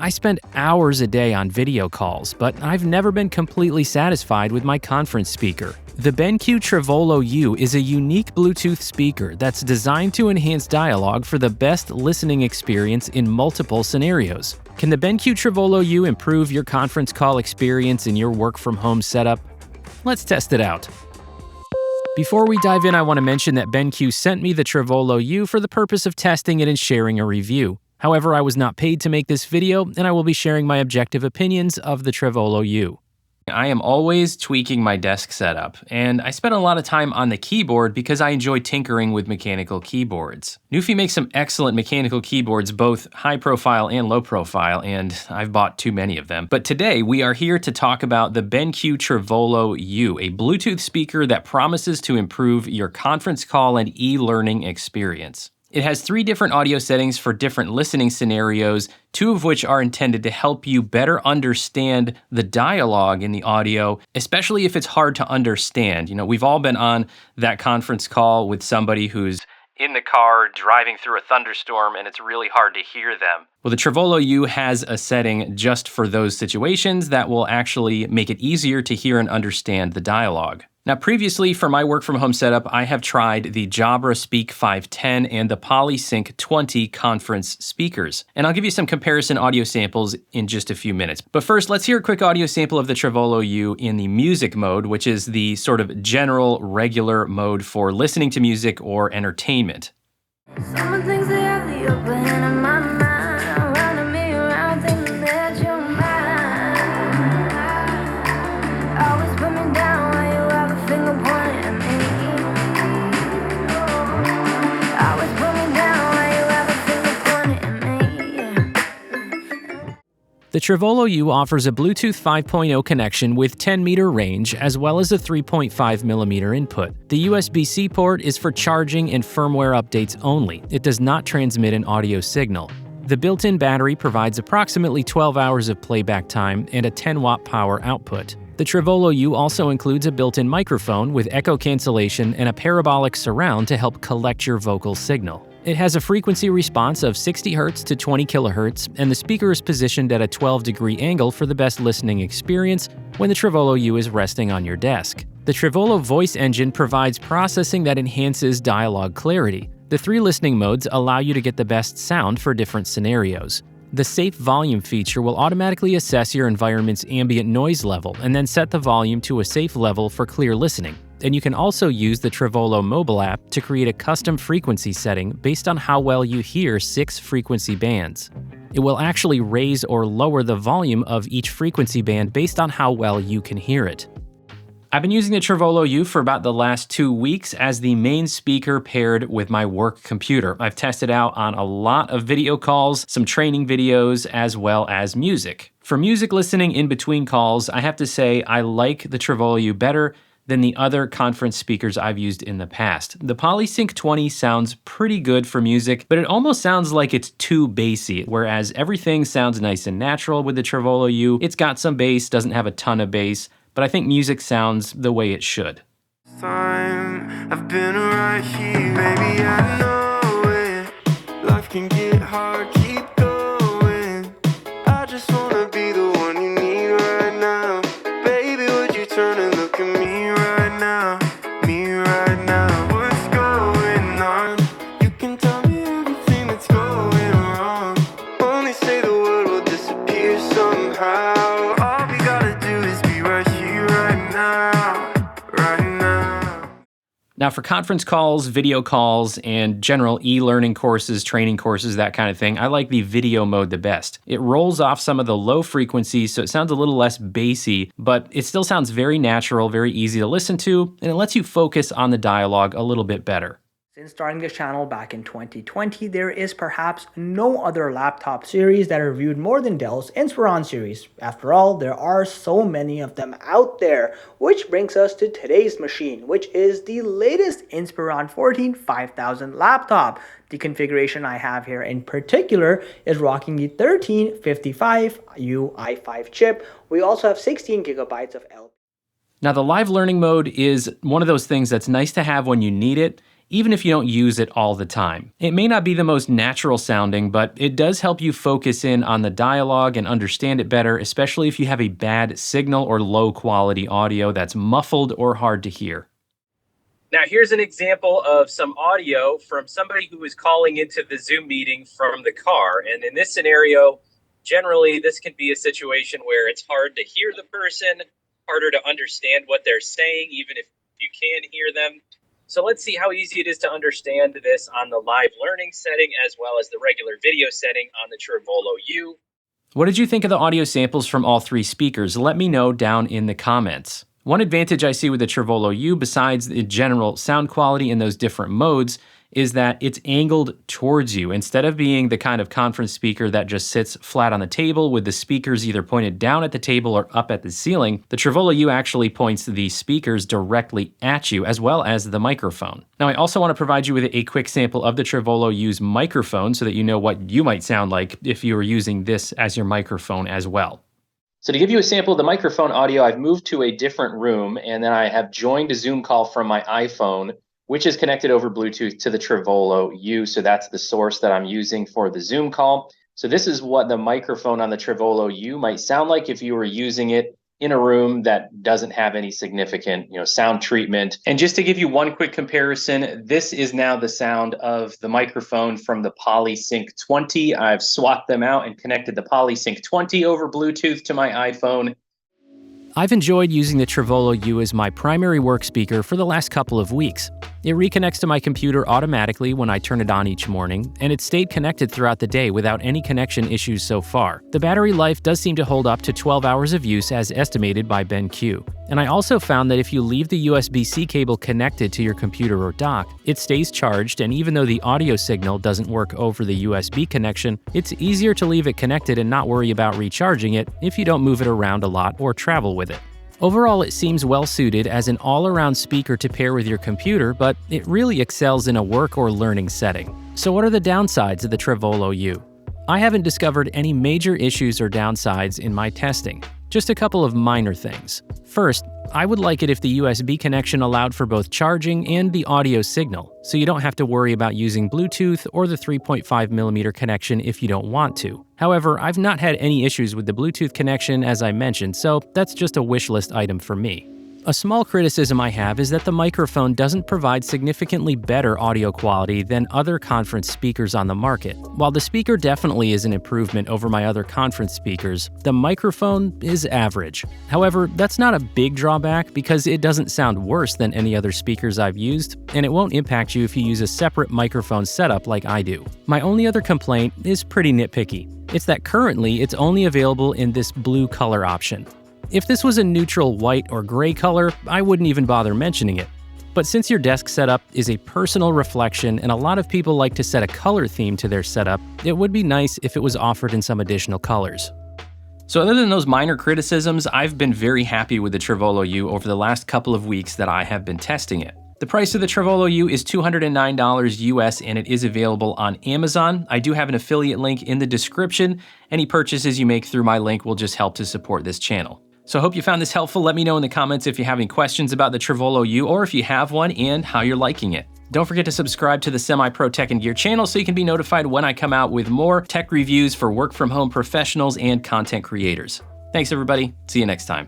I spend hours a day on video calls, but I've never been completely satisfied with my conference speaker. The BenQ treVolo U is a unique Bluetooth speaker that's designed to enhance dialogue for the best listening experience in multiple scenarios. Can the BenQ treVolo U improve your conference call experience in your work-from-home setup? Let's test it out. Before we dive in, I want to mention that BenQ sent me the treVolo U for the purpose of testing it and sharing a review. However, I was not paid to make this video, and I will be sharing my objective opinions of the treVolo U. I am always tweaking my desk setup, and I spend a lot of time on the keyboard because I enjoy tinkering with mechanical keyboards. Newfie makes some excellent mechanical keyboards, both high profile and low profile, and I've bought too many of them. But today, we are here to talk about the BenQ treVolo U, a Bluetooth speaker that promises to improve your conference call and e-learning experience. It has 3 different audio settings for different listening scenarios, 2 of which are intended to help you better understand the dialogue in the audio, especially if it's hard to understand. You know, we've all been on that conference call with somebody who's in the car driving through a thunderstorm and it's really hard to hear them. Well, the treVolo U has a setting just for those situations that will actually make it easier to hear and understand the dialogue. Now, previously, for my work-from-home setup, I have tried the Jabra Speak 510 and the PolySync 20 conference speakers. And I'll give you some comparison audio samples in just a few minutes. But first, let's hear a quick audio sample of the treVolo U in the music mode, which is the sort of general, regular mode for listening to music or entertainment. Some things they have the upper hand in my mind, running me around thinking that you're mine. Always put me down when you have a finger pointing at me. Always put me down when you have a finger pointing at me. The treVolo U offers a Bluetooth 5.0 connection with 10-meter range as well as a 3.5mm input. The USB-C port is for charging and firmware updates only. It does not transmit an audio signal. The built-in battery provides approximately 12 hours of playback time and a 10-watt power output. The treVolo U also includes a built-in microphone with echo cancellation and a parabolic surround to help collect your vocal signal. It has a frequency response of 60 Hz to 20 kHz, and the speaker is positioned at a 12-degree angle for the best listening experience when the treVolo U is resting on your desk. The treVolo voice engine provides processing that enhances dialogue clarity. The 3 listening modes allow you to get the best sound for different scenarios. The Safe Volume feature will automatically assess your environment's ambient noise level and then set the volume to a safe level for clear listening. And you can also use the treVolo mobile app to create a custom frequency setting based on how well you hear 6 frequency bands. It will actually raise or lower the volume of each frequency band based on how well you can hear it. I've been using the treVolo U for about the last 2 weeks as the main speaker paired with my work computer. I've tested out on a lot of video calls, some training videos, as well as music. For music listening in between calls, I have to say I like the treVolo U better than the other conference speakers I've used in the past. The PolySync 20 sounds pretty good for music, but it almost sounds like it's too bassy, whereas everything sounds nice and natural with the treVolo U. It's got some bass, doesn't have a ton of bass, but I think music sounds the way it should. I've been right here, baby, I know it. Life can get hard, keep going. I just wanna be the one you need right now. Baby, would you turn and look at me right now? Me right now. What's going on? You can tell me everything that's going wrong. Only say the word will disappear somehow. All we gotta do is be right here right now. Right now. Now for conference calls, video calls, and general e-learning courses, training courses, that kind of thing, I like the video mode the best. It rolls off some of the low frequencies, so it sounds a little less bassy, but it still sounds very natural, very easy to listen to, and it lets you focus on the dialogue a little bit better. Since starting this channel back in 2020, there is perhaps no other laptop series that are reviewed more than Dell's Inspiron series. After all, there are so many of them out there, which brings us to today's machine, which is the latest Inspiron 14 5000 laptop. The configuration I have here in particular is rocking the 1355U i5 chip. We also have 16 gigabytes of LP. Now the live learning mode is one of those things that's nice to have when you need it. even if you don't use it all the time. It may not be the most natural sounding, but it does help you focus in on the dialogue and understand it better, especially if you have a bad signal or low quality audio that's muffled or hard to hear. Now, here's an example of some audio from somebody who is calling into the Zoom meeting from the car. And in this scenario, generally, this can be a situation where it's hard to hear the person, harder to understand what they're saying, even if you can hear them. So let's see how easy it is to understand this on the live learning setting as well as the regular video setting on the treVolo U. What did you think of the audio samples from all three speakers? Let me know down in the comments. One advantage I see with the treVolo U, besides the general sound quality in those different modes, is that it's angled towards you. Instead of being the kind of conference speaker that just sits flat on the table with the speakers either pointed down at the table or up at the ceiling, the treVolo U actually points the speakers directly at you, as well as the microphone. Now, I also want to provide you with a quick sample of the treVolo U's microphone so that you know what you might sound like if you were using this as your microphone as well. So to give you a sample of the microphone audio, I've moved to a different room, and then I have joined a Zoom call from my iPhone, which is connected over Bluetooth to the treVolo U. So that's the source that I'm using for the Zoom call. So this is what the microphone on the treVolo U might sound like if you were using it in a room that doesn't have any significant, sound treatment. And just to give you one quick comparison, this is now the sound of the microphone from the PolySync 20. I've swapped them out and connected the PolySync 20 over Bluetooth to my iPhone. I've enjoyed using the treVolo U as my primary work speaker for the last couple of weeks. It reconnects to my computer automatically when I turn it on each morning, and it's stayed connected throughout the day without any connection issues so far. The battery life does seem to hold up to 12 hours of use as estimated by BenQ. And I also found that if you leave the USB-C cable connected to your computer or dock, it stays charged, and even though the audio signal doesn't work over the USB connection, it's easier to leave it connected and not worry about recharging it if you don't move it around a lot or travel with it. Overall, it seems well-suited as an all-around speaker to pair with your computer, but it really excels in a work or learning setting. So what are the downsides of the treVolo U? I haven't discovered any major issues or downsides in my testing. Just a couple of minor things. First, I would like it if the USB connection allowed for both charging and the audio signal, so you don't have to worry about using Bluetooth or the 3.5mm connection if you don't want to. However, I've not had any issues with the Bluetooth connection as I mentioned, so that's just a wish list item for me. A small criticism I have is that the microphone doesn't provide significantly better audio quality than other conference speakers on the market. While the speaker definitely is an improvement over my other conference speakers, the microphone is average. However, that's not a big drawback because it doesn't sound worse than any other speakers I've used, and it won't impact you if you use a separate microphone setup like I do. My only other complaint is pretty nitpicky. It's that currently it's only available in this blue color option. If this was a neutral white or gray color, I wouldn't even bother mentioning it. But since your desk setup is a personal reflection and a lot of people like to set a color theme to their setup, it would be nice if it was offered in some additional colors. So other than those minor criticisms, I've been very happy with the treVolo U over the last couple of weeks that I have been testing it. The price of the treVolo U is $209 US and it is available on Amazon. I do have an affiliate link in the description. Any purchases you make through my link will just help to support this channel. So I hope you found this helpful. Let me know in the comments if you have any questions about the treVolo U or if you have one and how you're liking it. Don't forget to subscribe to the Semi-Pro Tech and Gear channel so you can be notified when I come out with more tech reviews for work from home professionals and content creators. Thanks everybody. See you next time.